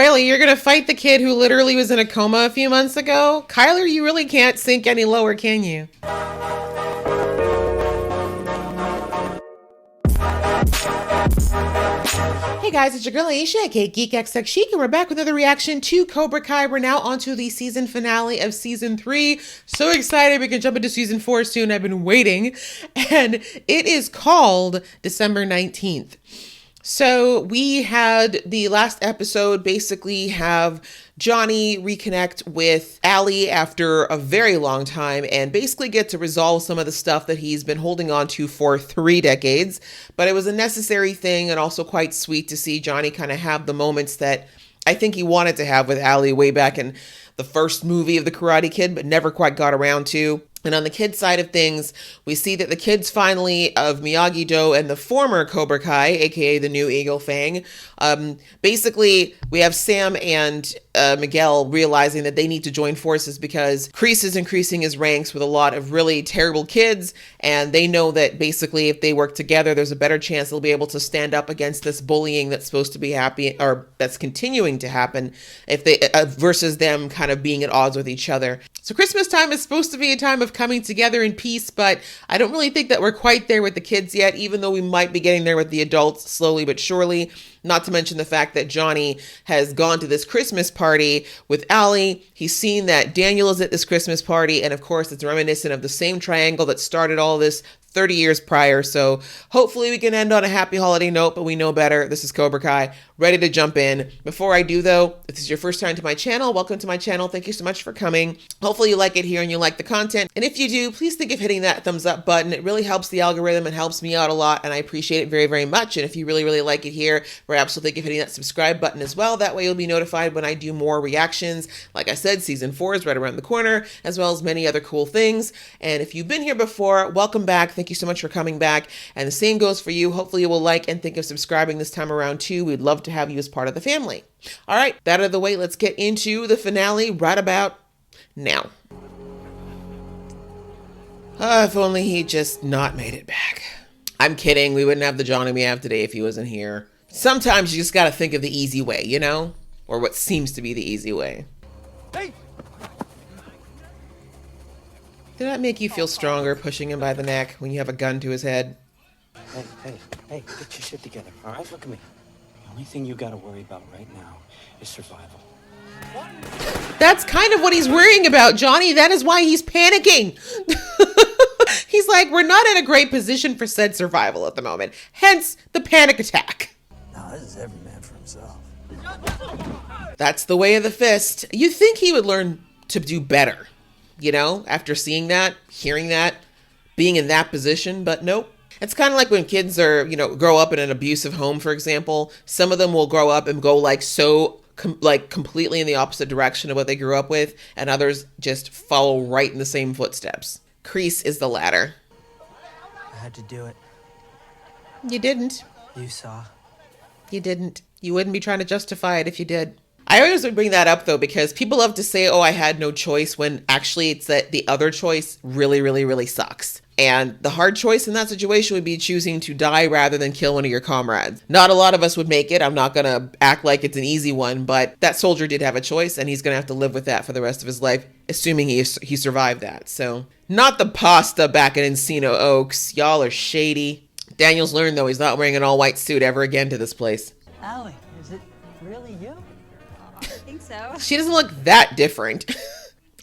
Riley, you're gonna fight the kid who literally was in a coma a few months ago? Kyler, you really can't sink any lower, can you? Hey guys, it's your girl Aisha, aka Geek XX Chic, and we're back with another reaction to Cobra Kai. We're now onto the season finale of season 3. So excited we can jump into season 4 soon. I've been waiting. And it is called December 19th. So we had the last episode basically have Johnny reconnect with Alli after a very long time and basically get to resolve some of the stuff that he's been holding on to for 3 decades. But it was a necessary thing and also quite sweet to see Johnny kind of have the moments that I think he wanted to have with Alli way back in the first movie of The Karate Kid, but never quite got around to. And on the kids' side of things, we see that the kids finally of Miyagi-Do and the former Cobra Kai, aka the new Eagle Fang, basically we have Sam and Miguel realizing that they need to join forces because Kreese is increasing his ranks with a lot of really terrible kids, and they know that basically if they work together, there's a better chance they'll be able to stand up against this bullying that's supposed to be or that's continuing to happen if they versus them kind of being at odds with each other. So Christmas time is supposed to be a time of coming together in peace, but I don't really think that we're quite there with the kids yet, even though we might be getting there with the adults slowly but surely. Not to mention the fact that Johnny has gone to this Christmas party with Alli. He's seen that Daniel is at this Christmas party, and of course it's reminiscent of the same triangle that started all this 30 years prior. So hopefully we can end on a happy holiday note, but we know better. This is Cobra Kai, ready to jump in. Before I do though, if this is your first time to my channel, welcome to my channel. Thank you so much for coming. Hopefully you like it here and you like the content. And if you do, please think of hitting that thumbs up button. It really helps the algorithm and helps me out a lot, and I appreciate it very, very much. And if you really, really like it here, perhaps you'll think of hitting that subscribe button as well. That way you'll be notified when I do more reactions. Like I said, season 4 is right around the corner, as well as many other cool things. And if you've been here before, welcome back. Thank you so much for coming back. And the same goes for you. Hopefully you will like and think of subscribing this time around too. We'd love to have you as part of the family. All right, that out of the way, let's get into the finale right about now. If only he just not made it back. I'm kidding. We wouldn't have the Johnny we have today if he wasn't here. Sometimes you just got to think of the easy way, you know? Or what seems to be the easy way. Hey! Did that make you feel stronger pushing him by the neck when you have a gun to his head? Hey, get your shit together, all right? Look at me. The only thing you got to worry about right now is survival. That's kind of what he's worrying about, Johnny. That is why he's panicking. He's like, we're not in a great position for said survival at the moment. Hence the panic attack. No, this is every man for himself. That's the way of the fist. You'd think he would learn to do better, you know, after seeing that, hearing that, being in that position, but nope. It's kind of like when kids are, you know, grow up in an abusive home, for example. Some of them will grow up and go like completely in the opposite direction of what they grew up with, and others just follow right in the same footsteps. Kreese is the latter. I had to do it. You didn't. You saw. You didn't. You wouldn't be trying to justify it if you did. I always would bring that up though, because people love to say, oh, I had no choice, when actually it's that the other choice really, really, really sucks. And the hard choice in that situation would be choosing to die rather than kill one of your comrades. Not a lot of us would make it. I'm not going to act like it's an easy one, but that soldier did have a choice, and he's going to have to live with that for the rest of his life, assuming he survived that. So not the pasta back in Encino Oaks. Y'all are shady. Daniel's learned though, he's not wearing an all white suit ever again to this place. Alli, is it really you? I think so. She doesn't look that different.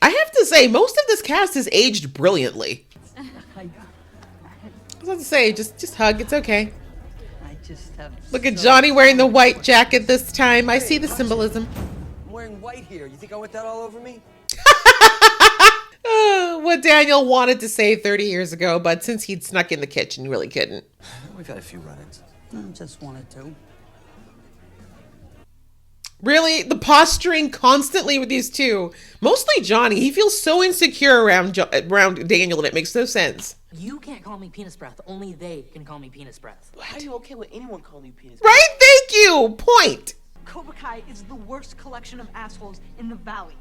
I have to say, most of this cast has aged brilliantly. I was about to say, just hug. It's okay. I just have. Look at Johnny wearing the white jacket this time. I see the symbolism. I'm wearing white here. You think I want that all over me? What Daniel wanted to say 30 years ago, but since he'd snuck in the kitchen, really couldn't. We've had a few run-ins. I just wanted to. Really? The posturing constantly with these two. Mostly Johnny. He feels so insecure around Daniel, and it makes no sense. You can't call me penis breath. Only they can call me penis breath. How are you okay with anyone calling you penis breath? Right? Thank you. Point. Cobra Kai is the worst collection of assholes in the valley,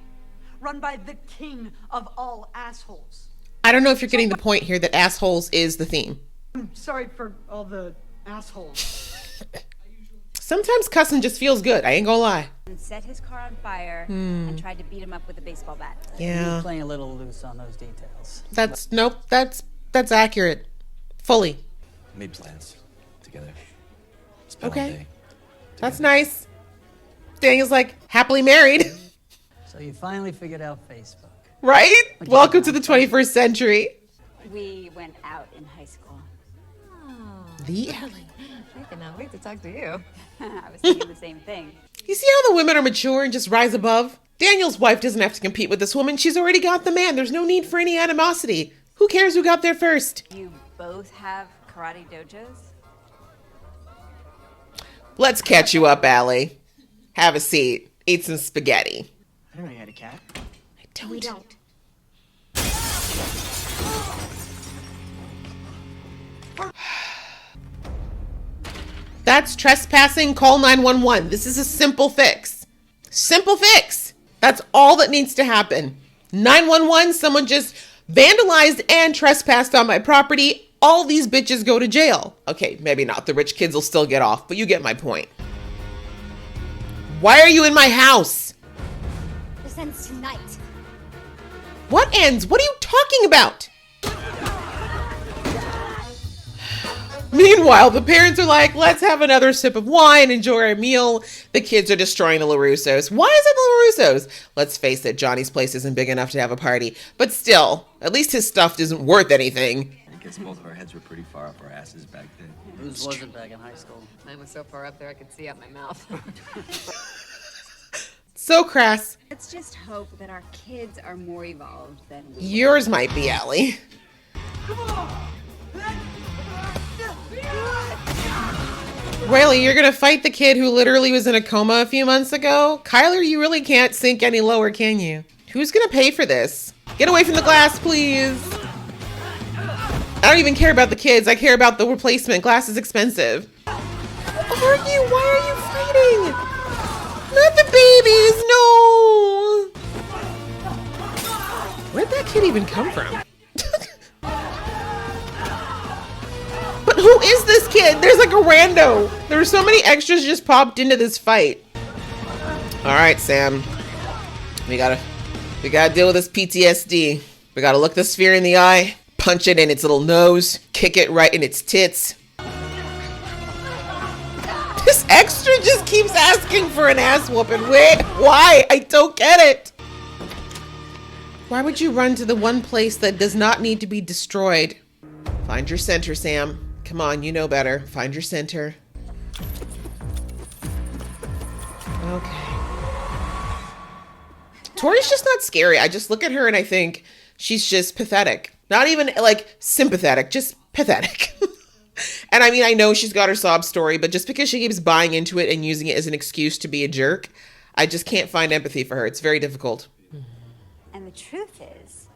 run by the king of all assholes. I don't know if you're getting the point here that assholes is the theme. I'm sorry for all the assholes. Sometimes cussing just feels good. I ain't gonna lie. And set his car on fire and tried to beat him up with a baseball bat. Yeah. You're playing a little loose on those details. That's accurate. Fully. Made plans together. Spent all Okay. day That's nice. Daniel's like happily married. So you finally figured out Facebook. Right? What'd you Welcome do? to the 21st century. We went out in high school. The Ellie. I cannot wait to talk to you. I was thinking the same thing. You see how the women are mature and just rise above? Daniel's wife doesn't have to compete with this woman. She's already got the man. There's no need for any animosity. Who cares who got there first? You both have karate dojos? Let's catch you up, Allie. Have a seat. Eat some spaghetti. I didn't know you had a cat. We don't. That's trespassing. Call 911. This is a simple fix. Simple fix. That's all that needs to happen. 911, someone just vandalized and trespassed on my property. All these bitches go to jail. Okay, maybe not. The rich kids will still get off, but you get my point. Why are you in my house? This ends tonight. What ends? What are you talking about? Meanwhile, the parents are like, let's have another sip of wine, enjoy our meal. The kids are destroying the LaRussos. Why is it the LaRussos? Let's face it, Johnny's place isn't big enough to have a party. But still, at least his stuff isn't worth anything. I guess both of our heads were pretty far up our asses back then. Whose wasn't back in high school? Mine was so far up there I could see out my mouth. So crass. Let's just hope that our kids are more evolved than we. Yours might be, Allie. Really, you're gonna fight the kid who literally was in a coma a few months ago? Kyler, you really can't sink any lower, can you? Who's gonna pay for this? Get away from the glass, please. I don't even care about the kids. I care about the replacement. Glass is expensive. Why are you fighting? Not the babies, no! Where'd that kid even come from? But who is this kid? There's like a rando. There were so many extras just popped into this fight. All right, Sam. We gotta deal with this PTSD. We gotta look the sphere in the eye, punch it in its little nose, kick it right in its tits. This extra just keeps asking for an ass whooping. Wait, why? I don't get it. Why would you run to the one place that does not need to be destroyed? Find your center, Sam. Come on, you know better. Find your center. Okay. Tori's just not scary. I just look at her and I think she's just pathetic. Not even like sympathetic, just pathetic. And I mean, I know she's got her sob story, but just because she keeps buying into it and using it as an excuse to be a jerk, I just can't find empathy for her. It's very difficult. And the truth is,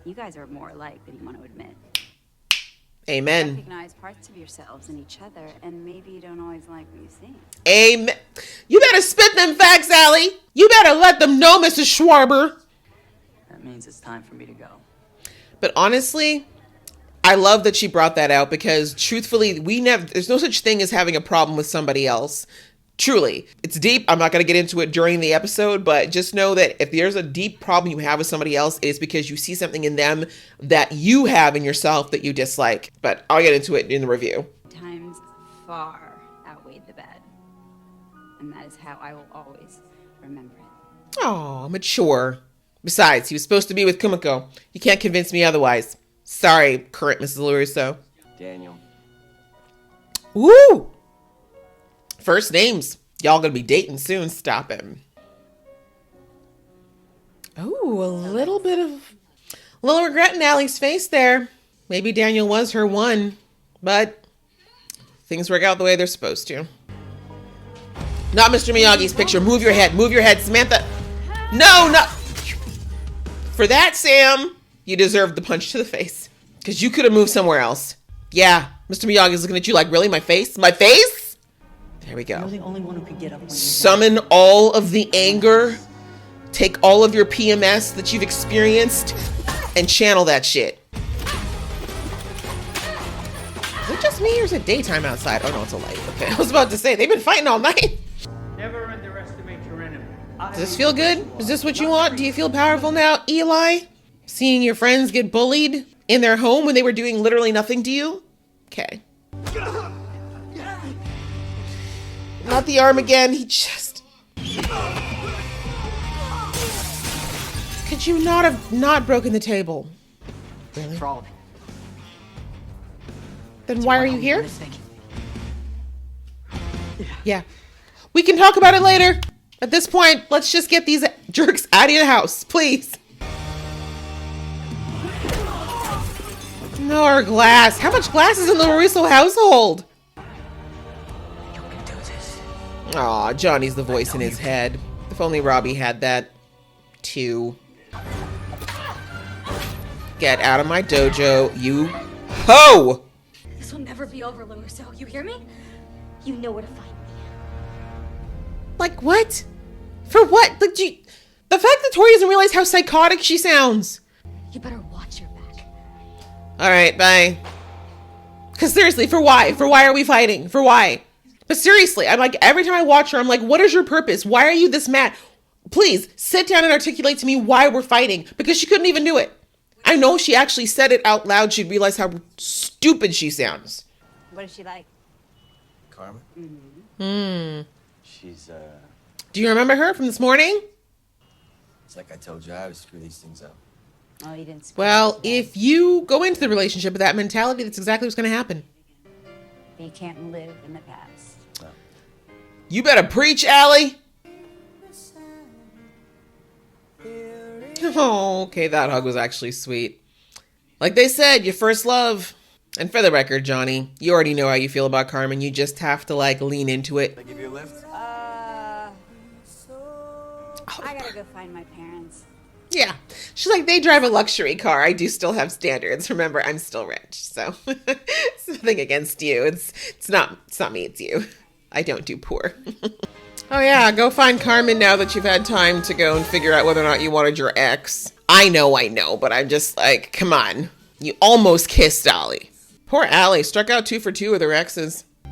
you guys are more alike than you want to admit. Amen. Recognize parts of yourselves in each other, and maybe you don't always like what you see. Amen. You better spit them facts, Allie. You better let them know, Mrs. Schwarber. That means it's time for me to go. But honestly, I love that she brought that out because truthfully, there's no such thing as having a problem with somebody else. Truly. It's deep. I'm not going to get into it during the episode, but just know that if there's a deep problem you have with somebody else, it is because you see something in them that you have in yourself that you dislike. But I'll get into it in the review. Times far outweighed the bad. And that is how I will always remember it. Oh, mature. Besides, he was supposed to be with Kumiko. You can't convince me otherwise. Sorry, current Mrs. LaRusso. Daniel. Woo! First names. Y'all gonna be dating soon. Stop him. Oh, a little regret in Allie's face there. Maybe Daniel was her one, but things work out the way they're supposed to. Not Mr. Miyagi's picture. Move your head, Samantha. No. For that, Sam, you deserved the punch to the face. Because you could have moved somewhere else. Yeah, Mr. Miyagi's looking at you like, really? My face? My face? There we You're go. the only one who could get up when you Summon all of the anger. Take all of your PMS that you've experienced and channel that shit. Is it just just me or is it daytime outside? Oh no, it's a light. Okay, I was about to say, they've been fighting all night. Never underestimate your enemy. Does this feel good? Is this what you want? Do you feel powerful now, Eli? Seeing your friends get bullied in their home when they were doing literally nothing to you? Okay. Not the arm again, he just... Could you not have not broken the table? Really? For all of it. Then why are you here? Yeah. We can talk about it later. At this point, let's just get these jerks out of the house, please. More glass. How much glass is in the LaRusso household? You can do this. Aw, Johnny's the voice in his head. If only Robbie had that, too. Get out of my dojo, you ho! This will never be over, LaRusso. You hear me? You know where to find me. Like, what? For what? Like, the fact that Tori doesn't realize how psychotic she sounds. You better watch your back. Alright, bye. Because seriously, for why? For why are we fighting? For why? But seriously, I'm like, every time I watch her, I'm like, what is your purpose? Why are you this mad? Please, sit down and articulate to me why we're fighting. Because she couldn't even do it. I know she actually said it out loud. She'd realize how stupid she sounds. What is she like? Carmen? She's, Do you remember her from this morning? it's like I told you, I would screw these things up. Oh, you didn't. Well, if you go into the relationship with that mentality, that's exactly what's going to happen. You can't live in the past. You better preach, Allie. Oh, okay, that hug was actually sweet. Like they said, your first love. And for the record, Johnny, you already know how you feel about Carmen. You just have to, like, lean into it. Can I give you a lift? I gotta go find my parents. Yeah. She's like, they drive a luxury car. I do still have standards. Remember, I'm still rich. So it's nothing against you. It's not me, it's you. I don't do poor. Oh yeah, go find Carmen now that you've had time to go and figure out whether or not you wanted your ex. I know, but I'm just like, come on. You almost kissed Allie. Poor Allie, struck out 2 for 2 with her exes. I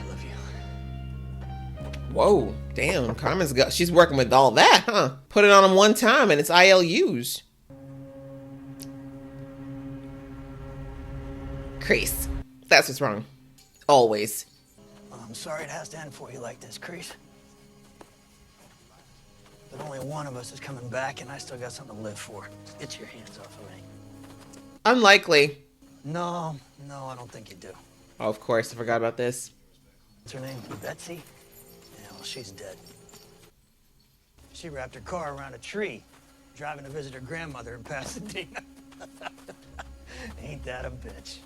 love you. Whoa, damn, she's working with all that, huh? Put it on them one time and it's ILUs. Crease. That's what's wrong. Always. I'm sorry it has to end for you like this, Crease. But only one of us is coming back, and I still got something to live for. Get your hands off of me. Unlikely. No, I don't think you do. Oh, of course, I forgot about this. What's her name? Betsy? Yeah, well, she's dead. She wrapped her car around a tree, driving to visit her grandmother in Pasadena. Ain't that a bitch?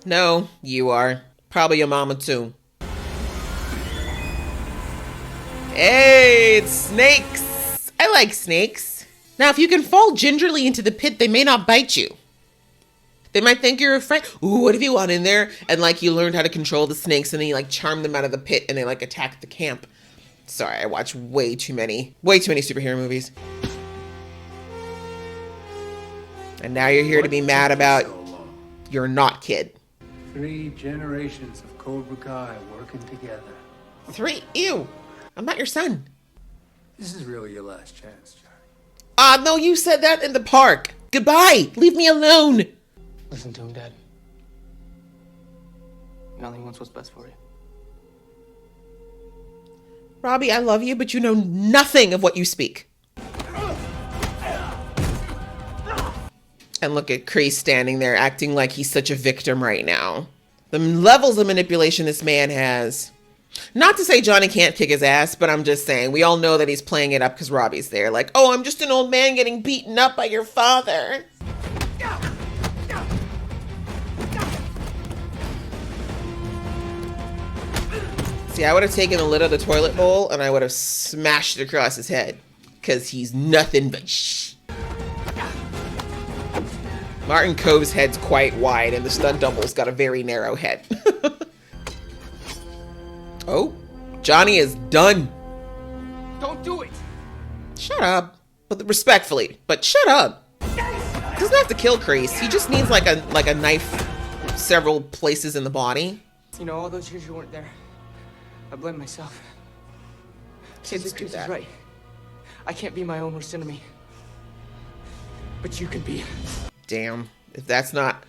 No, you are. Probably your mama, too. Hey, it's snakes. I like snakes. Now, if you can fall gingerly into the pit, they may not bite you. They might think you're a friend. Ooh, what if you went in there and like you learned how to control the snakes and then you like charm them out of the pit and they like attack the camp? Sorry, I watch way too many superhero movies. And now you're here to be mad about your not kid. 3 generations of Cobra Kai working together. 3? Ew. I'm not your son. This is really your last chance, Johnny. No, you said that in the park. Goodbye. Leave me alone. Listen to him, Dad. He only wants what's best for you. Robbie, I love you, but you know nothing of what you speak. And look at Kreese standing there acting like he's such a victim right now. The levels of manipulation this man has. Not to say Johnny can't kick his ass, but I'm just saying, we all know that he's playing it up because Robbie's there. Like, oh, I'm just an old man getting beaten up by your father. See, I would have taken the lid of the toilet bowl and I would have smashed it across his head. Because he's nothing but shh. Martin Cove's head's quite wide and the stunt double's got a very narrow head. Oh, Johnny is done. Don't do it! Shut up. But respectfully, but shut up. Doesn't have to kill Kreese. He just needs like a knife several places in the body. You know, all those years you weren't there, I blame myself. Kids do that. Right. I can't be my own worst enemy. But you can be. Damn. If that's not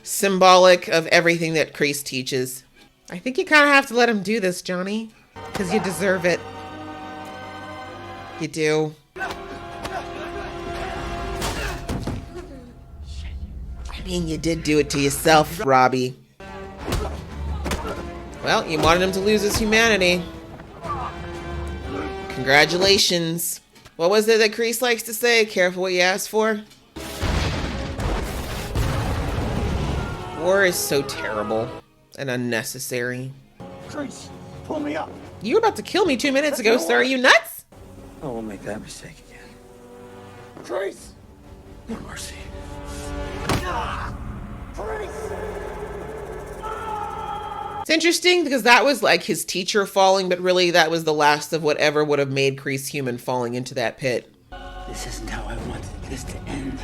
symbolic of everything that Kreese teaches. I think you kind of have to let him do this, Johnny. Because you deserve it. You do. I mean, you did do it to yourself, Robbie. Well, you wanted him to lose his humanity. Congratulations. What was it that Kreese likes to say? Careful what you ask for. War is so terrible and unnecessary. Kreese, pull me up. You were about to kill me 2 minutes ago, sir. Are you nuts? I won't make that mistake again. Kreese! No mercy. It's interesting because that was like his teacher falling, but really that was the last of whatever would have made Kreese human, falling into that pit. This isn't how I wanted this to end.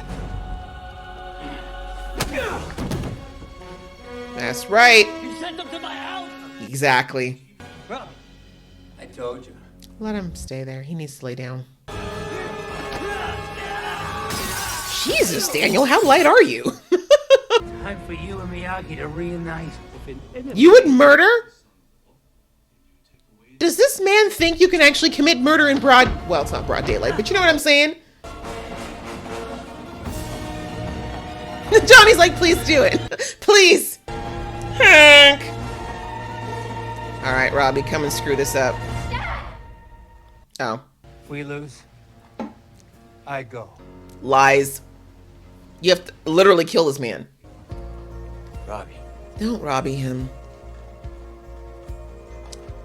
That's right. You sent them to my house! Exactly. Robbie, I told you. Let him stay there. He needs to lay down. Jesus, Daniel, how light are you? Time for you and Miyagi to reunite. You would murder? Does this man think you can actually commit murder in broad... Well, it's not broad daylight, but you know what I'm saying? Johnny's like, please do it. Please. Hank. All right, Robbie, come and screw this up. Oh. If we lose, I go. Lies. You have to literally kill this man. Robbie. Don't Robbie him.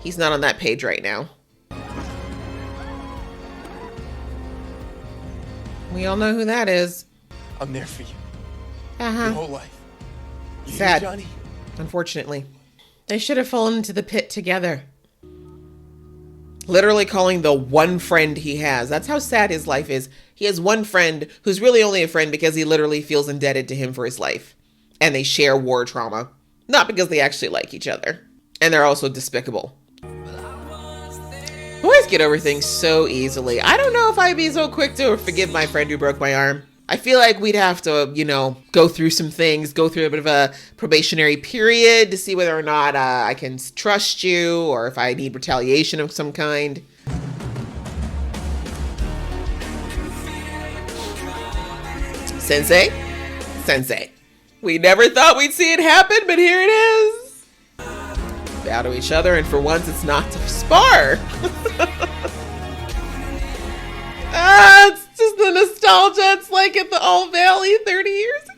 He's not on that page right now. We all know who that is. I'm there for you. Uh-huh. Your whole life. You Sad. hear, Johnny? Unfortunately. They should have fallen into the pit together. Literally calling the one friend he has. That's how sad his life is. He has one friend who's really only a friend because he literally feels indebted to him for his life. And they share war trauma. Not because they actually like each other. And they're also despicable. Boys get over things so easily. I don't know if I'd be so quick to forgive my friend who broke my arm. I feel like we'd have to, you know, go through some things, go through a bit of a probationary period to see whether or not I can trust you or if I need retaliation of some kind. Sensei? Sensei. We never thought we'd see it happen, but here it is. Bow to each other, and for once it's not to spar. It's just the nostalgia. It's like at the All Valley 30 years ago.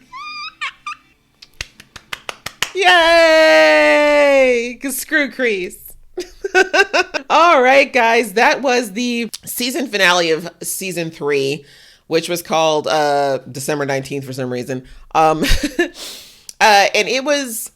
Yay! Because screw Kreese. All right, guys. That was the season finale of season 3, which was called December 19th for some reason. And it was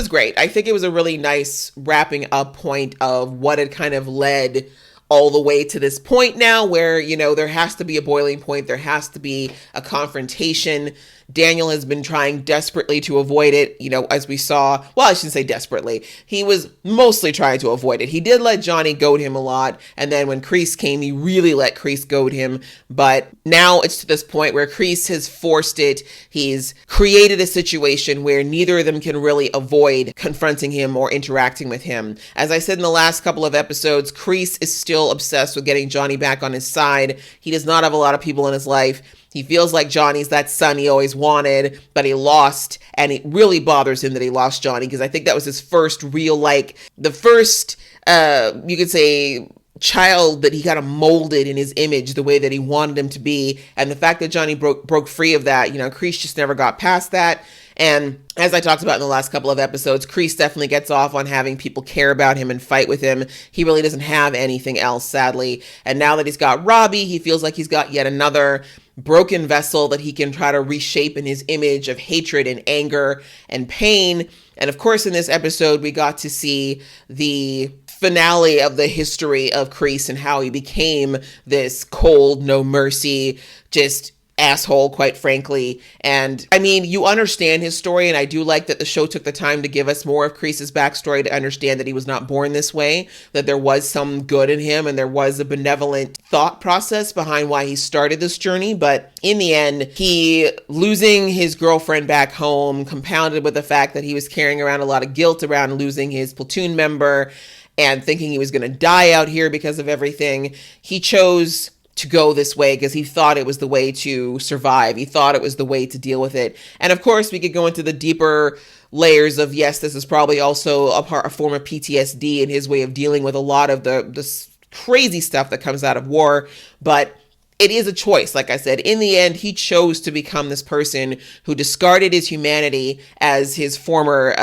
great. I think it was a really nice wrapping up point of what had kind of led all the way to this point now where, you know, there has to be a boiling point. There has to be a confrontation. Daniel has been trying desperately to avoid it, you know, as we saw. Well, I shouldn't say desperately. He was mostly trying to avoid it. He did let Johnny goad him a lot. And then when Kreese came, he really let Kreese goad him. But now it's to this point where Kreese has forced it. He's created a situation where neither of them can really avoid confronting him or interacting with him. As I said in the last couple of episodes, Kreese is still obsessed with getting Johnny back on his side. He does not have a lot of people in his life. He feels like Johnny's that son he always wanted, but he lost. And it really bothers him that he lost Johnny, because I think that was his first real, the first, you could say, child that he kind of molded in his image the way that he wanted him to be. And the fact that Johnny broke free of that, you know, Kreese just never got past that. And as I talked about in the last couple of episodes, Kreese definitely gets off on having people care about him and fight with him. He really doesn't have anything else, sadly. And now that he's got Robbie, he feels like he's got yet another broken vessel that he can try to reshape in his image of hatred and anger and pain. And of course, in this episode, we got to see the finale of the history of Kreese and how he became this cold, no mercy, just asshole, quite frankly. And I mean, you understand his story, and I do like that the show took the time to give us more of Kreese's backstory to understand that he was not born this way, that there was some good in him and there was a benevolent thought process behind why he started this journey. But in the end, he losing his girlfriend back home, compounded with the fact that he was carrying around a lot of guilt around losing his platoon member and thinking he was going to die out here because of everything, he chose to go this way because he thought it was the way to survive. He thought it was the way to deal with it. And of course, we could go into the deeper layers of, yes, this is probably also a form of PTSD in his way of dealing with a lot of the crazy stuff that comes out of war. But it is a choice. Like I said, in the end, he chose to become this person who discarded his humanity, as his former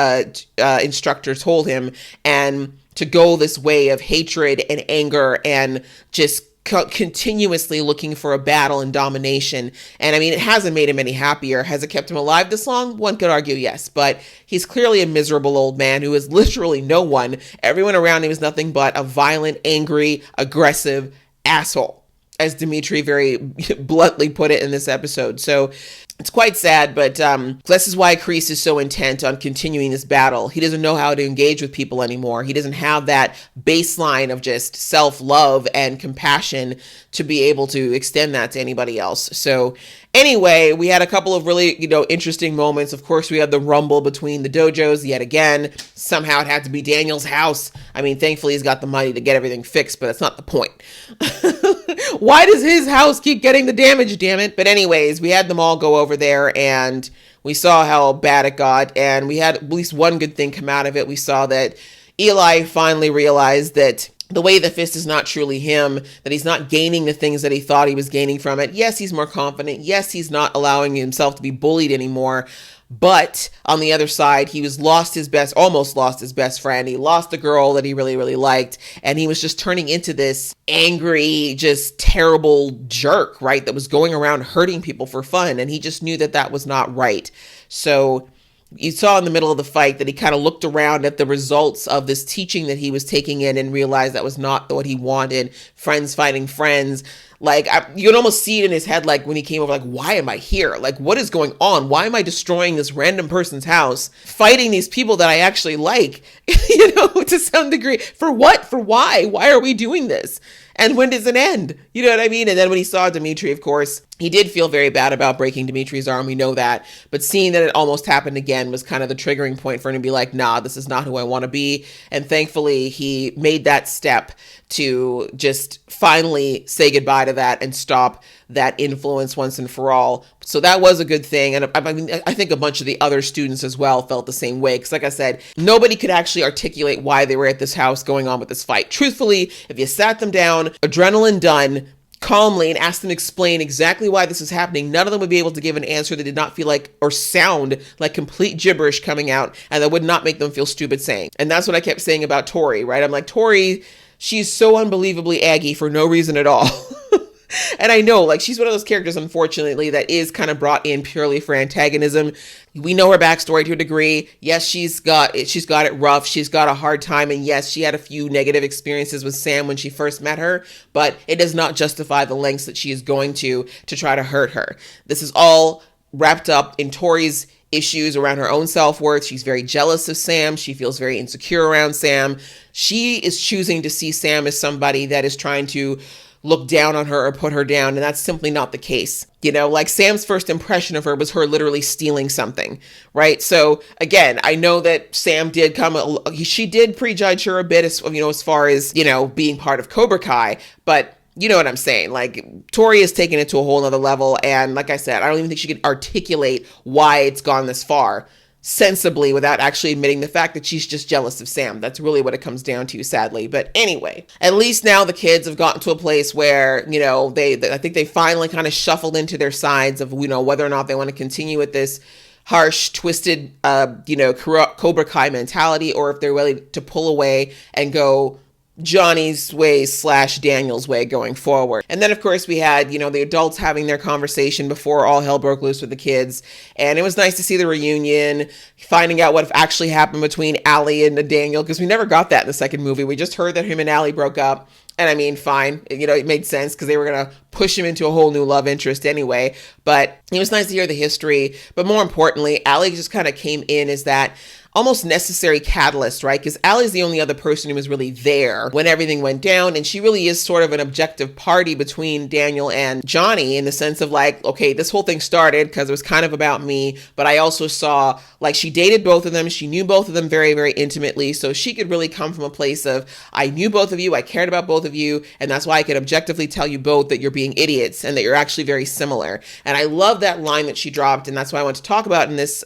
instructor told him, and to go this way of hatred and anger and just continuously looking for a battle and domination. And I mean, it hasn't made him any happier. Has it kept him alive this long? One could argue yes, but he's clearly a miserable old man who is literally no one. Everyone around him is nothing but a violent, angry, aggressive asshole, as Dimitri very bluntly put it in this episode. So it's quite sad, but this is why Kreese is so intent on continuing this battle. He doesn't know how to engage with people anymore. He doesn't have that baseline of just self-love and compassion to be able to extend that to anybody else. So anyway, we had a couple of really, interesting moments. Of course, we had the rumble between the dojos yet again. Somehow it had to be Daniel's house. I mean, thankfully he's got the money to get everything fixed, but that's not the point. Why does his house keep getting the damage, damn it? But anyways, we had them all go over there and we saw how bad it got, and we had at least one good thing come out of it. We saw that Eli finally realized that the way the fist is not truly him, that he's not gaining the things that he thought he was gaining from it. Yes, he's more confident. Yes, he's not allowing himself to be bullied anymore. But on the other side, he was almost lost his best friend. He lost the girl that he really, really liked. And he was just turning into this angry, just terrible jerk, right? That was going around hurting people for fun. And he just knew that that was not right. So you saw in the middle of the fight that he kind of looked around at the results of this teaching that he was taking in and realized that was not what he wanted. Friends fighting friends. Like, you can almost see it in his head, like when he came over, like, why am I here? Like, what is going on? Why am I destroying this random person's house, fighting these people that I actually like, to some degree? For what? For why? Why are we doing this? And when does it end? You know what I mean? And then when he saw Dimitri, of course, he did feel very bad about breaking Dimitri's arm. We know that. But seeing that it almost happened again was kind of the triggering point for him to be like, nah, this is not who I want to be. And thankfully, he made that step to just finally say goodbye to that and stop that influence once and for all. So that was a good thing. And I mean, I think a bunch of the other students as well felt the same way. Because like I said, nobody could actually articulate why they were at this house going on with this fight. Truthfully, if you sat them down, adrenaline done, calmly, and asked them to explain exactly why this is happening, none of them would be able to give an answer that did not feel like or sound like complete gibberish coming out, and that would not make them feel stupid saying. And that's what I kept saying about Tori, right? I'm like, Tori, she's so unbelievably aggy for no reason at all. And I know, like, she's one of those characters, unfortunately, that is kind of brought in purely for antagonism. We know her backstory to a degree. Yes, she's got it rough. She's got a hard time. And yes, she had a few negative experiences with Sam when she first met her, but it does not justify the lengths that she is going to try to hurt her. This is all wrapped up in Tori's issues around her own self-worth. She's very jealous of Sam. She feels very insecure around Sam. She is choosing to see Sam as somebody that is trying to look down on her or put her down, and that's simply not the case. Like Sam's first impression of her was her literally stealing something, right? So again, I know that Sam did she did prejudge her a bit as far as, being part of Cobra Kai, but you know what I'm saying? Like, Tori has taken it to a whole nother level, and like I said, I don't even think she could articulate why it's gone this far sensibly without actually admitting the fact that she's just jealous of Sam. That's really what it comes down to, sadly. But anyway, at least now the kids have gotten to a place where, I think they finally kind of shuffled into their sides of, whether or not they want to continue with this harsh, twisted, Cobra Kai mentality, or if they're ready to pull away and go Johnny's way / Daniel's way going forward. And then of course we had, the adults having their conversation before all hell broke loose with the kids. And it was nice to see the reunion, finding out what actually happened between Alli and Daniel, because we never got that in the second movie. We just heard that him and Alli broke up. And I mean, fine, it made sense because they were going to push him into a whole new love interest anyway. But it was nice to hear the history. But more importantly, Allie just kind of came in as that almost necessary catalyst, right? Because Allie's the only other person who was really there when everything went down. And she really is sort of an objective party between Daniel and Johnny in the sense of like, okay, this whole thing started because it was kind of about me. But I also saw like she dated both of them. She knew both of them very, very intimately. So she could really come from a place of, I knew both of you. I cared about both of you. And that's why I could objectively tell you both that you're being idiots and that you're actually very similar. And I love that line that she dropped. And that's why I want to talk about in this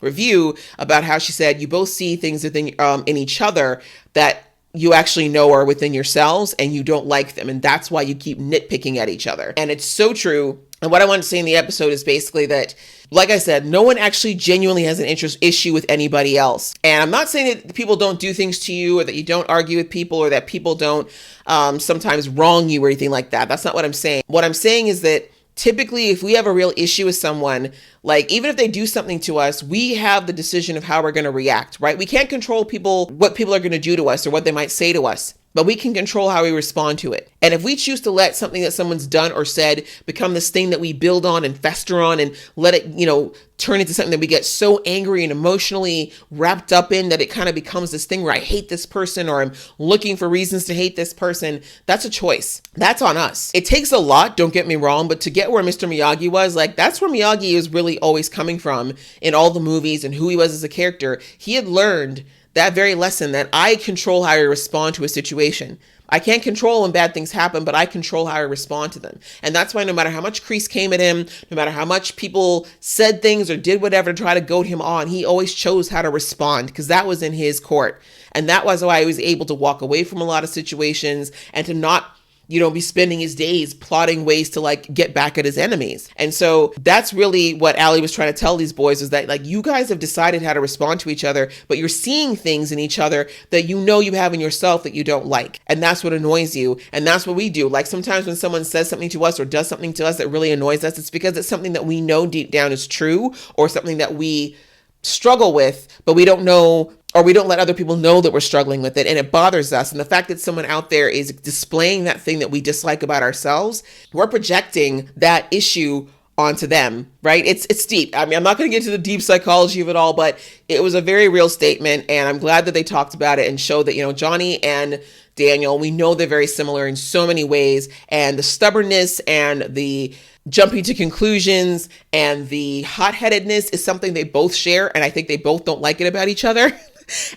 review about how she said you both see things within in each other that you actually know are within yourselves and you don't like them. And that's why you keep nitpicking at each other. And it's so true. And what I want to say in the episode is basically that, like I said, no one actually genuinely has an issue with anybody else. And I'm not saying that people don't do things to you or that you don't argue with people or that people don't sometimes wrong you or anything like that. That's not what I'm saying. What I'm saying is that typically, if we have a real issue with someone, like even if they do something to us, we have the decision of how we're going to react, right? We can't control what people are going to do to us or what they might say to us, but we can control how we respond to it. And if we choose to let something that someone's done or said become this thing that we build on and fester on and let it, turn into something that we get so angry and emotionally wrapped up in that it kind of becomes this thing where I hate this person or I'm looking for reasons to hate this person, that's a choice. That's on us. It takes a lot, don't get me wrong, but to get where Mr. Miyagi was, like that's where Miyagi is really always coming from in all the movies and who he was as a character. He had learned that very lesson that I control how I respond to a situation. I can't control when bad things happen, but I control how I respond to them. And that's why no matter how much Kreese came at him, no matter how much people said things or did whatever to try to goad him on, he always chose how to respond because that was in his court. And that was why he was able to walk away from a lot of situations and to not be spending his days plotting ways to like get back at his enemies. And so that's really what Allie was trying to tell these boys is that like you guys have decided how to respond to each other, but you're seeing things in each other that you have in yourself that you don't like. And that's what annoys you. And that's what we do. Like sometimes when someone says something to us or does something to us that really annoys us, it's because it's something that we know deep down is true or something that we struggle with, but we don't know or we don't let other people know that we're struggling with it and it bothers us. And the fact that someone out there is displaying that thing that we dislike about ourselves, we're projecting that issue onto them, right? It's deep. I mean, I'm not going to get into the deep psychology of it all, but it was a very real statement. And I'm glad that they talked about it and showed that, Johnny and Daniel, we know they're very similar in so many ways. And the stubbornness and the jumping to conclusions and the hot-headedness is something they both share. And I think they both don't like it about each other.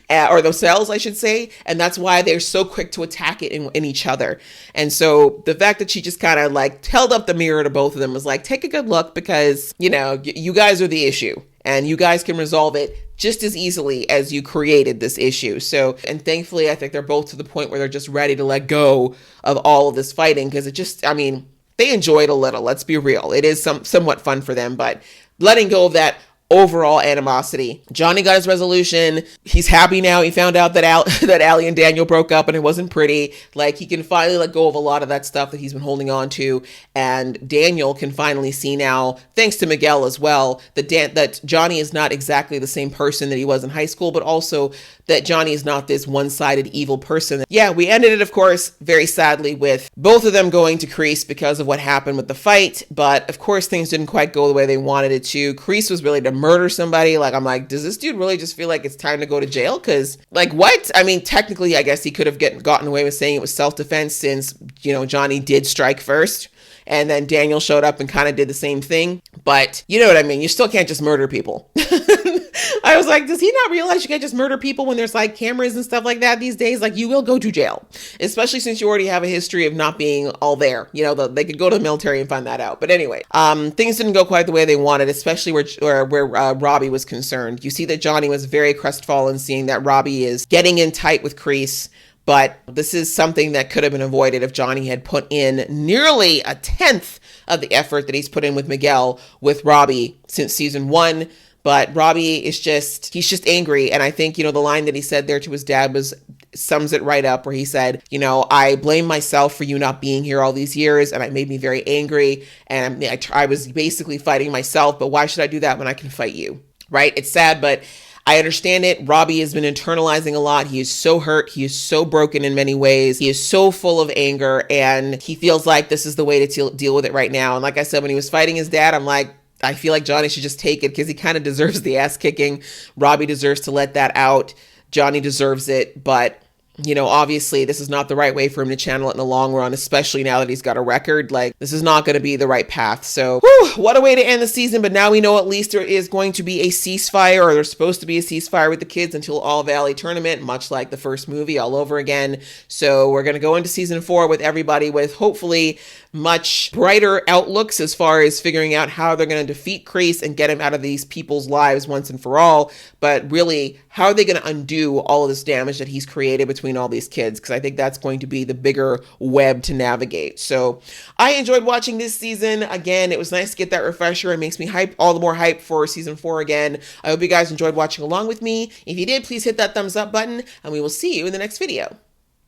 Or themselves, I should say. And that's why they're so quick to attack it in each other. And so the fact that she just kind of like held up the mirror to both of them was like, take a good look because, you guys are the issue and you guys can resolve it just as easily as you created this issue. So, and thankfully, I think they're both to the point where they're just ready to let go of all of this fighting because they enjoy it a little. Let's be real. It is somewhat fun for them, but letting go of that overall animosity. Johnny got his resolution. He's happy now. He found out that Allie and Daniel broke up and it wasn't pretty. Like he can finally let go of a lot of that stuff that he's been holding on to. And Daniel can finally see now, thanks to Miguel as well, that Johnny is not exactly the same person that he was in high school, but also that Johnny is not this one-sided evil person. Yeah, we ended it, of course, very sadly with both of them going to Kreese because of what happened with the fight. But of course, things didn't quite go the way they wanted it to. Kreese was really to murder somebody. Like, I'm like, does this dude really just feel like it's time to go to jail? Because, like, what? I mean, technically, I guess he could have gotten away with saying it was self-defense since, Johnny did strike first. And then Daniel showed up and kind of did the same thing. But you know what I mean? You still can't just murder people. I was like, does he not realize you can't just murder people when there's like cameras and stuff like that these days? Like you will go to jail, especially since you already have a history of not being all there. They could go to the military and find that out. But anyway, things didn't go quite the way they wanted, especially where Robbie was concerned. You see that Johnny was very crestfallen seeing that Robbie is getting in tight with Kreese. But this is something that could have been avoided if Johnny had put in nearly a tenth of the effort that he's put in with Miguel with Robbie since season 1. But Robbie he's just angry. And I think, the line that he said there to his dad sums it right up where he said, I blame myself for you not being here all these years. And it made me very angry. And I was basically fighting myself. But why should I do that when I can fight you? Right? It's sad, but I understand it. Robbie has been internalizing a lot. He is so hurt. He is so broken in many ways. He is so full of anger, and he feels like this is the way to deal with it right now. And like I said, when he was fighting his dad, I'm like, I feel like Johnny should just take it because he kind of deserves the ass kicking. Robbie deserves to let that out. Johnny deserves it, but you know, obviously this is not the right way for him to channel it in the long run, especially now that he's got a record. Like, this is not going to be the right path. So, whew, what a way to end the season. But now we know at least there is going to be a ceasefire, or there's supposed to be a ceasefire with the kids until All Valley Tournament, much like the first movie all over again. So we're going to go into season 4 with everybody with hopefully much brighter outlooks as far as figuring out how they're going to defeat Kreese and get him out of these people's lives once and for all. But really, how are they going to undo all of this damage that he's created between all these kids? Because I think that's going to be the bigger web to navigate. So I enjoyed watching this season. Again, it was nice to get that refresher. It makes me hype, all the more hype for season 4 again. I hope you guys enjoyed watching along with me. If you did, please hit that thumbs up button, and we will see you in the next video.